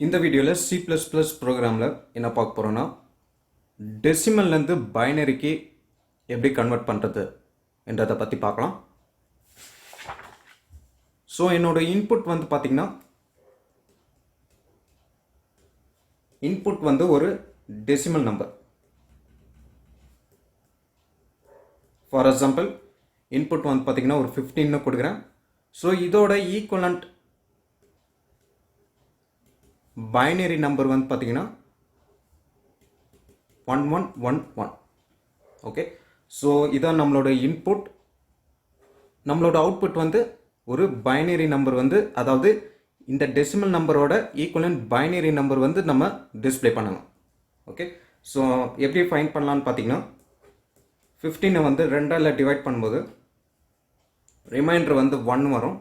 இந்த வீடியோவில் C++ ப்ரோக்ராமில் என்ன பார்க்க போகிறோன்னா டெசிமல்லேருந்து பைனரிக்கு எப்படி கன்வெர்ட் பண்ணுறது என்றதை பற்றி பார்க்கலாம். ஸோ என்னோடய இன்புட் வந்து பார்த்திங்கன்னா இன்புட் வந்து ஒரு decimal number. For example input வந்து பார்த்திங்கன்னா ஒரு 15 கொடுக்குறேன். ஸோ இதோட ஈக்குவலண்ட் பைனரி நம்பர் வந்து பார்த்தீங்கன்னா 1111. ஓகே, ஸோ இதான் நம்மளோட இன்புட். நம்மளோட அவுட்புட் வந்து ஒரு பைனரி நம்பர் வந்து, அதாவது இந்த டெசிமல் நம்பரோட ஈக்குவலண்ட் பைனரி நம்பர் வந்து நம்ம டிஸ்பிளே பண்ணணும். ஓகே, ஸோ எப்படி ஃபைண்ட் பண்ணலான்னு பார்த்தீங்கன்னா 15 வந்து 2ஆல் டிவைட் பண்ணும்போது ரிமைண்டர் வந்து 1 வரும்,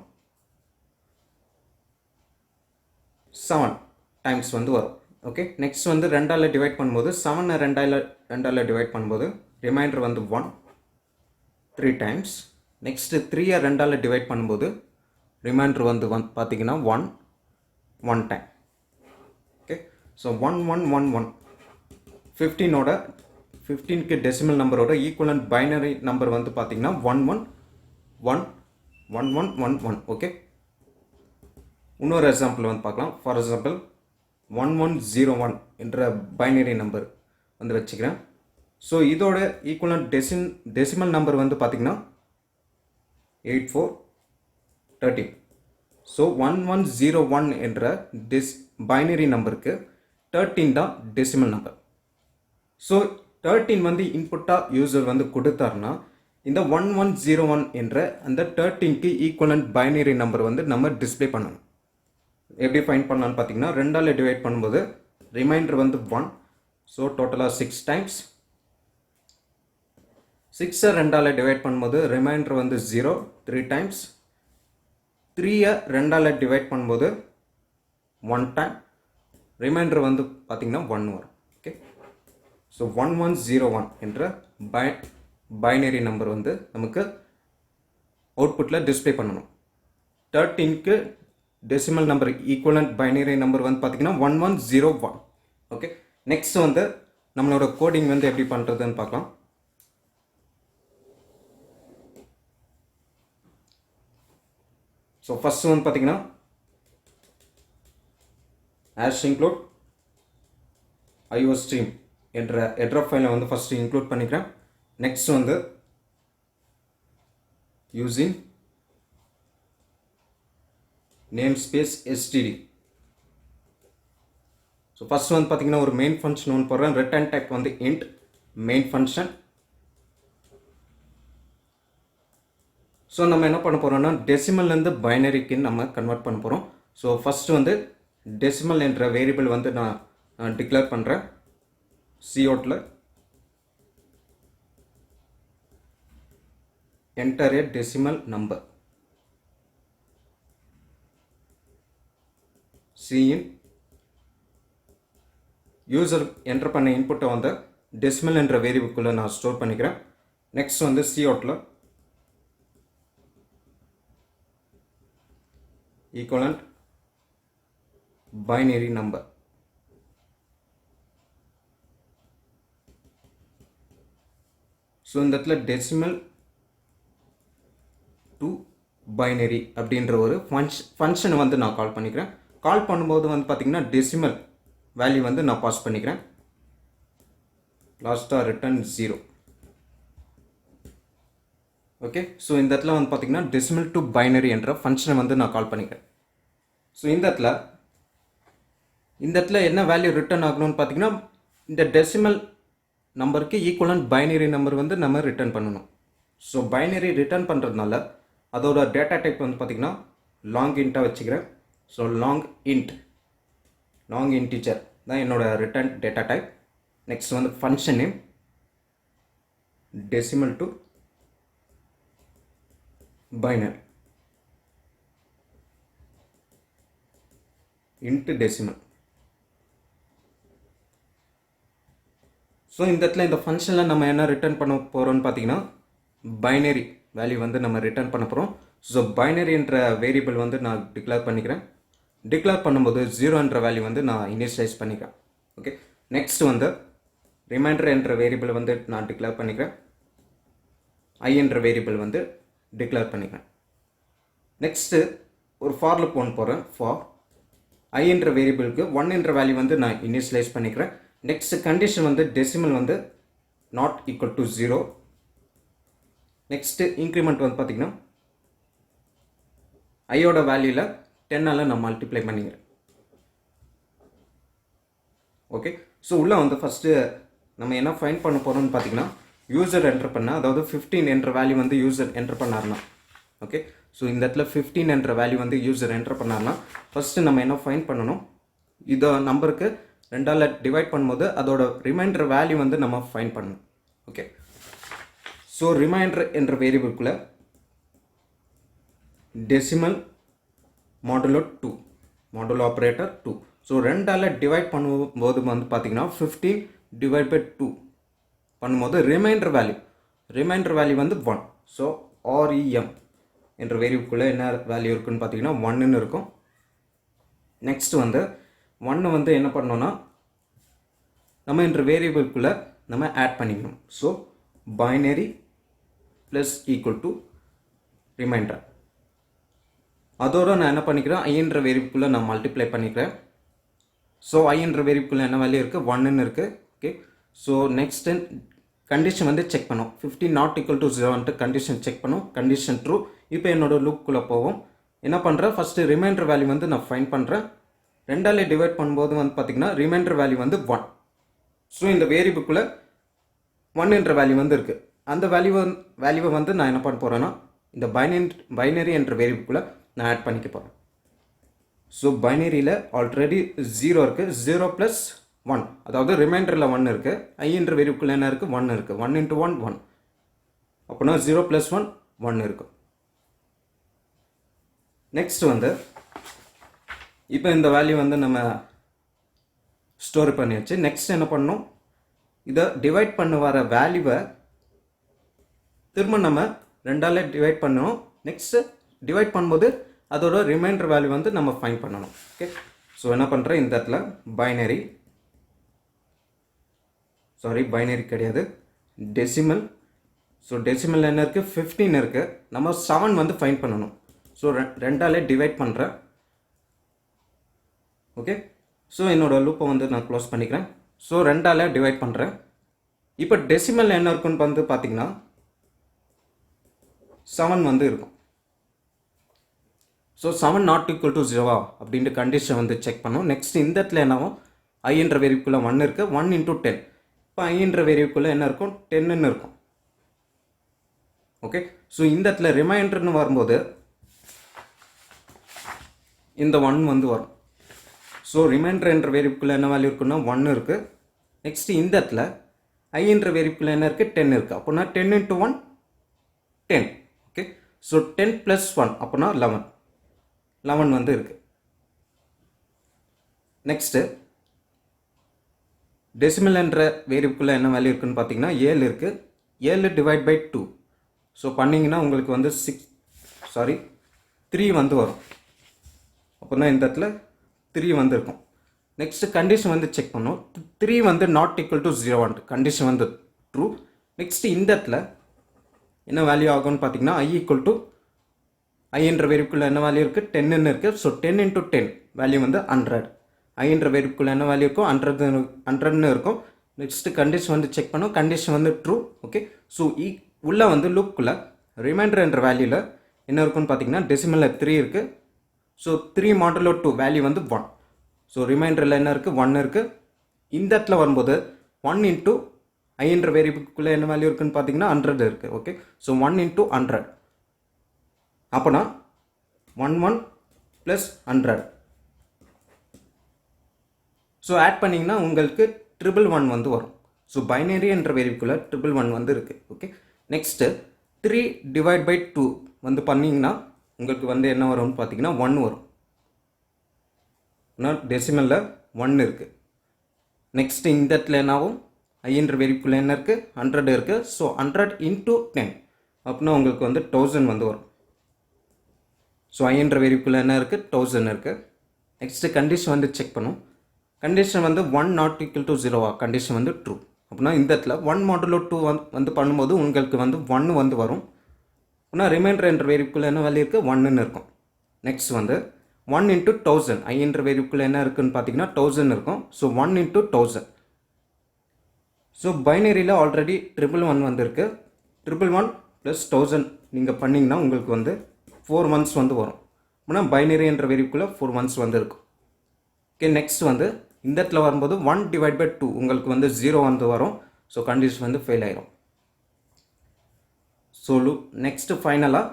7 டைம்ஸ் வந்து வரும். ஓகே, நெக்ஸ்ட் வந்து 2ஆல் டிவைட் பண்ணும்போது 7 2ஆல் டிவைட் பண்ணும்போது ரிமைண்டர் வந்து 1 3 டைம்ஸ். நெக்ஸ்ட்டு 3 2ஆல் டிவைட் பண்ணும்போது ரிமைண்டர் வந்து பார்த்தீங்கன்னா 1 டைம். ஓகே, ஸோ 1111 15ஓட 15க்கு டெசிமல் நம்பரோட ஈக்குவலண்ட் பைனரி நம்பர் வந்து பார்த்தீங்கன்னா 111111. ஓகே, இன்னொரு எக்ஸாம்பிள் வந்து பார்க்கலாம். ஃபார் எக்ஸாம்பிள் 1101 என்ற பைனரி நம்பர் வந்து வச்சுக்கிறேன். ஸோ இதோட ஈக்குவலண்ட் டெசிமல் நம்பர் வந்து பார்த்திங்கன்னா 8413. ஸோ 1101 என்ற பைனரி நம்பருக்கு 13 தான் டெசிமல் நம்பர். ஸோ 13 வந்து இன்புட்டாக யூசர் வந்து கொடுத்தாருன்னா இந்த 1101 என்ற அந்த 13க்கு ஈக்குவலண்ட் பைனரி நம்பர் வந்து நம்ம டிஸ்பிளே பண்ணணும். எப்படி ஃபைண்ட் பண்ணலான்னு பார்த்தீங்கன்னா 2ஆல் டிவைட் பண்ணும்போது ரிமைண்டர் வந்து 1, ஸோ டோட்டலாக 6 டைம்ஸ். 6 2ஆல் டிவைட் பண்ணும்போது ரிமைண்டர் வந்து 0 3 டைம்ஸ். 3 2ஆல் டிவைட் பண்ணும்போது 1 டைம், ரிமைண்டர் வந்து பார்த்திங்கன்னா 1 வரும். ஓகே, ஸோ 1101 என்ற பைனரி நம்பர் வந்து நமக்கு அவுட்புட்டில் டிஸ்பிளே பண்ணணும். 13க்கு decimal number equivalent binary number வந்து பார்த்தீங்கன்னா 1101. ஓகே, நெக்ஸ்ட் வந்து நம்மளோட கோடிங் வந்து எப்படி பண்ணுறதுன்னு பார்க்கலாம். ஸோ ஃபர்ஸ்ட் வந்து பார்த்தீங்கன்னா ஹேஷ் இன்க்ளூட் iostream என்ற ஹெடர் ஃபைலை வந்து ஃபஸ்ட்டு இன்க்ளூட் பண்ணிக்கிறேன். நெக்ஸ்ட் வந்து using namespace std. So first வந்து பார்த்தீங்கன்னா ஒரு மெயின் ஃபங்க்ஷன் ஒன்று போடுறேன். ரிட்டர்ன் டைப் வந்து int மெயின் ஃபங்க்ஷன். ஸோ நம்ம என்ன பண்ண போகிறோம்னா டெசிமல்லேருந்து பைனரிக்கு நம்ம கன்வெர்ட் பண்ண போகிறோம். ஸோ ஃபஸ்ட்டு வந்து டெசிமல் என்ற வேரியபிள் வந்து நான் டிக்ளேர் பண்ணுறேன். coutல enter a decimal number. Cin user enter பண்ண இன்புட்டை வந்து டெசிமல் என்ற வேரியபிள்குள்ளே நான் ஸ்டோர் பண்ணிக்கிறேன். நெக்ஸ்ட் வந்து coutல ஈக்குவலண்ட் பைனரி நம்பர். ஸோ இந்த இடத்துல டெசிமல் டு பைனரி அப்படின்ற ஒரு ஃபங்க்ஷனை வந்து நான் கால் பண்ணிக்கிறேன். கால் பண்ணும்போது வந்து பார்த்திங்கன்னா டெசிமல் வேல்யூ வந்து நான் பாஸ் பண்ணிக்கிறேன். லாஸ்ட்டாக ரிட்டர்ன் 0. ஓகே, ஸோ இந்த இடத்துல வந்து பார்த்திங்கன்னா டெசிமல் டு பைனரி என்ற ஃபங்க்ஷனை வந்து நான் கால் பண்ணிக்கிறேன். ஸோ இந்த இடத்துல என்ன வேல்யூ ரிட்டர்ன் ஆகணும்னு பார்த்திங்கன்னா இந்த டெசிமல் நம்பருக்கு ஈக்குவலண்ட் பைனரி நம்பர் வந்து நம்ம ரிட்டர்ன் பண்ணணும். ஸோ பைனரி ரிட்டர்ன் பண்ணுறதுனால அதோட டேட்டா டைப் வந்து பார்த்திங்கன்னா லாங் இன்ட்டாக வச்சுக்கிறேன். ஸோ லாங் இன்டிஜர் தான் என்னோட ரிட்டர்ன் டேட்டா டைப். நெக்ஸ்ட் வந்து function name decimal to binary into decimal. So இந்த இடத்துல இந்த ஃபங்க்ஷனில் நம்ம என்ன ரிட்டர்ன் பண்ண போகிறோம்னு பார்த்தீங்கன்னா பைனரி வேல்யூ வந்து நம்ம ரிட்டர்ன் பண்ண போகிறோம். ஸோ பைனரி என்ற வேரியபிள் வந்து நான் டிக்ளேர் பண்ணிக்கிறேன். டிக்ளேர் பண்ணும்போது 0 என்ற வேல்யூ வந்து நான் இனிஷியலைஸ் பண்ணிக்கிறேன். ஓகே, நெக்ஸ்ட் வந்து ரிமைண்டர் என்ற வேரியபிள் வந்து நான் டிக்ளேர் பண்ணிக்கிறேன். I என்ற வேரியபிள் வந்து டிக்ளேர் பண்ணிக்கிறேன். நெக்ஸ்ட்டு ஒரு ஃபார் லூப் ஒன்று போகிறேன். ஃபார் I என்ற வேரியபிளுக்கு 1 என்ற வேல்யூ வந்து நான் இனிஷியலைஸ் பண்ணிக்கிறேன். நெக்ஸ்ட் கண்டிஷன் வந்து டெசிமல் வந்து not equal to 0. Next increment வந்து பார்த்திங்கன்னா ஐயோட வேல்யூவில் 10ஆல் நான் மல்டிப்ளை பண்ணிக்கிறேன். ஓகே, ஸோ உள்ளே வந்து ஃபஸ்ட்டு நம்ம என்ன ஃபைண்ட் பண்ண போகிறோம்னு பார்த்தீங்கன்னா யூசர் என்டர் பண்ண, அதாவது 15 என்ற வேல்யூ வந்து யூசர் என்டர் பண்ணார்னா. ஓகே, ஸோ இந்த இடத்துல 15 என்ற வேல்யூ வந்து யூசர் என்டர் பண்ணார்னா ஃபஸ்ட்டு நம்ம என்ன ஃபைண்ட் பண்ணணும், இதை நம்பருக்கு 2ஆல் டிவைட் பண்ணும்போது அதோட ரிமைண்டர் வேல்யூ வந்து நம்ம ஃபைண்ட் பண்ணணும். ஓகே, ஸோ ரிமைண்டர் என்ற வேரியபிள்குள்ளே decimal modulo 2 modulo operator 2. So 2ஆல் டிவைட் பண்ணும்போது வந்து பார்த்திங்கன்னா 15 டிவைட் பை 2 பண்ணும்போது ரிமைண்டர் வேல்யூ வந்து 1. ஸோ REM என்ற வேரியபிள்குள்ளே என்ன வேல்யூ இருக்குன்னு பார்த்தீங்கன்னா 1ன்னு இருக்கும். நெக்ஸ்ட் வந்து 1 வந்து என்ன பண்ணோன்னா நம்ம என்ற வேரியபிள்குள்ளே நம்ம ஆட் பண்ணிக்கணும். So binary plus equal to reminder. அதோட நான் என்ன பண்ணிக்கிறேன், I என்ற வேரியபிள்குள்ளே நான் மல்டிப்ளை பண்ணிக்கிறேன். ஸோ I என்ற வேரியபிள்குள்ளே என்ன வேல்யூ இருக்குது, 1ன்னு இருக்குது. ஓகே, ஸோ நெக்ஸ்ட் கண்டிஷன் வந்து செக் பண்ணோம். 15 நாட் ஈக்குவல் டு 0ன்ட்டு கண்டிஷன் செக் பண்ணோம். Condition true. இப்போ என்னோடய லூப்புக்குள்ளே போவோம். என்ன பண்ணுறேன், ஃபஸ்ட்டு ரிமைண்டர் வேல்யூ வந்து நான் ஃபைண்ட் பண்ணுறேன். 2ஆல் டிவைட் பண்ணும்போது வந்து பார்த்திங்கன்னா ரிமைண்டர் வேல்யூ வந்து 1. ஸோ இந்த வேரியபிள்குள்ளே 1 என்ற வேல்யூ வந்து இருக்குது. அந்த வேல்யூவை வந்து நான் என்ன பண்ண போகிறேன்னா இந்த பைனரி என்ற வேரியபிள்குள்ளே நான் ஆட் பண்ணிக்க போகிறேன். ஸோ பைனரியில் ஆல்ரெடி 0 இருக்குது. 0 ப்ளஸ் 1, அதாவது ரிமைண்டரில் 1 இருக்குது. I என்ற வேரியபிள்குள்ளே என்ன இருக்குது, 1 இருக்குது. 1 × 1 1. அப்படின்னா 0 + 1 1 இருக்கும். நெக்ஸ்ட் வந்து இப்போ இந்த வேல்யூ வந்து நம்ம ஸ்டோர் பண்ணியாச்சு. நெக்ஸ்ட் என்ன பண்ணணும், இதை டிவைட் பண்ண வர வேல்யூவை திரும்ப நம்ம 2ஆல் டிவைட் பண்ணணும். நெக்ஸ்ட்டு டிவைட் பண்ணும்போது அதோட ரிமைண்டர் வேல்யூ வந்து நம்ம ஃபைண்ட் பண்ணணும். ஓகே, ஸோ என்ன பண்ணுறேன், இந்த இடத்துல பைனரி கிடையாது, டெசிமல். ஸோ டெசிமல் என்ன இருக்குது, 15 இருக்குது. நம்ம 7 வந்து ஃபைண்ட் பண்ணணும். ஸோ 2ஆல் டிவைட் பண்ணுறேன். ஓகே, ஸோ என்னோடய லூப்பை வந்து நான் க்ளோஸ் பண்ணிக்கிறேன். ஸோ 2ஆல் டிவைட் பண்ணுறேன். இப்போ டெசிமல் என்ன இருக்குன்னு வந்து பார்த்திங்கன்னா 7 வந்து இருக்கும். ஸோ 7 நாட் ஈக்குவல் டு 0 அப்படின்ட்டு கண்டிஷன் வந்து செக் பண்ணோம். நெக்ஸ்ட் இந்த இடத்துல என்னாகும், I என்ற வேரியபிள்குள்ளே 1 இருக்குது. 1 × 10. இப்போ I என்ற வேரியபிள்குள்ளே என்ன இருக்கும், 10ன்னு இருக்கும். ஓகே, ஸோ இந்த இடத்துல ரிமைண்டர்னு வரும்போது இந்த 1 வந்து வரும். ஸோ ரிமைண்டர் என்ற வேரியபிள்குள்ளே என்ன வேல்யூ இருக்குன்னா 1 இருக்குது. நெக்ஸ்ட் இந்த இடத்துல I என்ற வேரியபிள்குள்ளே என்ன இருக்குது, 10 இருக்குது. அப்படின்னா 10 × 1 10. ஓகே, ஸோ 10 + 1 அப்படின்னா 11 வந்து இருக்குது. நெக்ஸ்ட்டு டெசிமல் என்ற வேரியபிள்குள்ளே என்ன வேல்யூ இருக்குன்னு பார்த்தீங்கன்னா 7 இருக்குது. 7 டிவைட் பை 2. ஸோ பண்ணிங்கன்னா உங்களுக்கு வந்து 3 வந்து வரும். அப்படின்னா இந்த இடத்துல 3 வந்து இருக்கும். நெக்ஸ்ட்டு கண்டிஷன் வந்து செக் பண்ணோம். 3 வந்து நாட் ஈக்குவல் டு 0 கண்டிஷன் வந்து ட்ரூ. நெக்ஸ்ட்டு இந்த இடத்துல என்ன வேல்யூ ஆகும்னு பார்த்தீங்கன்னா I என்ற வேரியபிள்குள்ளே என்ன வேல்யூ இருக்குது, 10ன்னு இருக்குது. ஸோ 10 × 10 வேல்யூ வந்து 100. I என்ற வேரியபிள்குள்ளே என்ன வேல்யூ இருக்கும், 100ன்னு இருக்கும். நெக்ஸ்ட்டு கண்டிஷன் வந்து செக் பண்ணோம். கண்டிஷன் வந்து ட்ரூ. ஓகே, ஸோ உள்ளே வந்து லூப்புக்குள்ளே ரிமைண்டர் என்ற வேல்யூவில் என்ன இருக்குன்னு பார்த்தீங்கன்னா டெசிமலில் 3 இருக்குது. ஸோ 3 மாடுலோ 2 வேல்யூ வந்து 1. ஸோ ரிமைண்டரில் என்ன இருக்குது, 1 இருக்குது. இந்த இடத்துல வரும்போது 1 × I என்ற வேரியபிள்குள்ளே என்ன வேல்யூ இருக்குன்னு பார்த்தீங்கன்னா 100 இருக்குது. ஓகே, ஸோ 1 × 100 அப்போனா 11 + 100. ஸோ ஆட் பண்ணிங்கன்னா உங்களுக்கு 111 வந்து வரும். ஸோ பைனரி என்ற வேரியபிள்குள்ளே 111 வந்து இருக்குது. ஓகே, நெக்ஸ்ட்டு 3 டிவைட் பை 2 வந்து பண்ணிங்கன்னா உங்களுக்கு வந்து என்ன வரும்னு பார்த்தீங்கன்னா 1 வரும். ஆனால் டெசிமலில் 1 இருக்குது. நெக்ஸ்ட்டு இந்த இடத்துல என்னாகும், I என்ற வேரியபிள்குள்ளே என்ன இருக்குது, 100 இருக்குது. ஸோ 100 × 10 அப்படின்னா உங்களுக்கு வந்து 1000 வந்து வரும். ஸோ I என்ற வேரியபிள்குள்ளே என்ன இருக்குது, 1000 இருக்குது. நெக்ஸ்ட்டு கண்டிஷன் வந்து செக் பண்ணும். கண்டிஷன் வந்து 1 நாட் ஈக்குவல் டு 0 கண்டிஷன் வந்து ட்ரூ. அப்படின்னா இந்த இடத்துல 1 மாடுலோ 2 வந்து பண்ணும்போது உங்களுக்கு வந்து 1 வந்து வரும். அப்படின்னா ரிமைண்டர் என்ற வேரியபிள் என்ன வேல்யூ இருக்குது 1ன்னு இருக்கும். நெக்ஸ்ட் வந்து 1 இன்ட்டு 1000 I என்ற வேரியபிள் என்ன இருக்குதுன்னு பார்த்தீங்கன்னா 1000 இருக்கும். So 1 into 1000. ஸோ பைனரியில் ஆல்ரெடி 111 வந்திருக்கு. 111 ப்ளஸ் 1000 நீங்கள் பண்ணிங்கன்னா உங்களுக்கு வந்து 4 months வந்து வரும். அப்படின்னா பைனரி என்ற வேரியபிளில் 4 months வந்து இருக்கும். ஓகே, நெக்ஸ்ட் வந்து இந்த இடத்துல வரும்போது 1/2 உங்களுக்கு வந்து 0 வந்து வரும். ஸோ கண்டிஷன் வந்து ஃபெயில் ஆயிரும். ஸோ நெக்ஸ்ட் ஃபைனலாக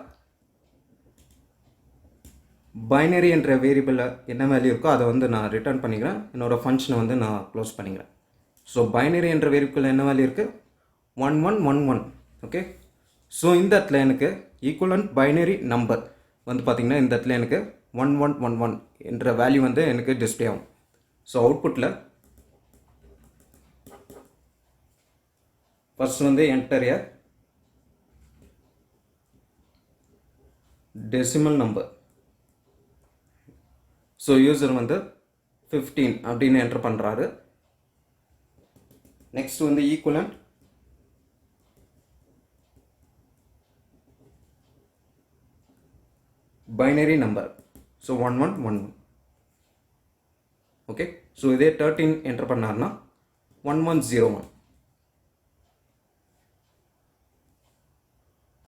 பைனரி என்ற வேரியபிளில் என்ன வேல்யூ இருக்கோ அதை வந்து நான் ரிட்டர்ன் பண்ணிக்கிறேன். என்னோடய ஃபங்க்ஷனை வந்து நான் க்ளோஸ் பண்ணிக்கிறேன். ஸோ பைனரி என்ற வேரியபிளில் என்ன வேல்யூ இருக்குது 1111. ஓகே, ஸோ இந்த இடத்துல எனக்கு ஈக்குவலன்ட் பைனரி நம்பர் வந்து பார்த்திங்கன்னா இந்த இடத்துல எனக்கு 1111 என்ற வேல்யூ வந்து எனக்கு டிஸ்பிளே ஆகும். ஸோ அவுட்புட்டில் ஃபர்ஸ்ட் வந்து என்டர் எ டெசிமல் நம்பர். ஸோ யூசர் வந்து 15 அப்படின்னு என்டர் பண்ணுறாரு. நெக்ஸ்ட் வந்து equivalent binary number. So 1111. Okay, so இதே 13 என்டர் பண்ணார்னா 1101.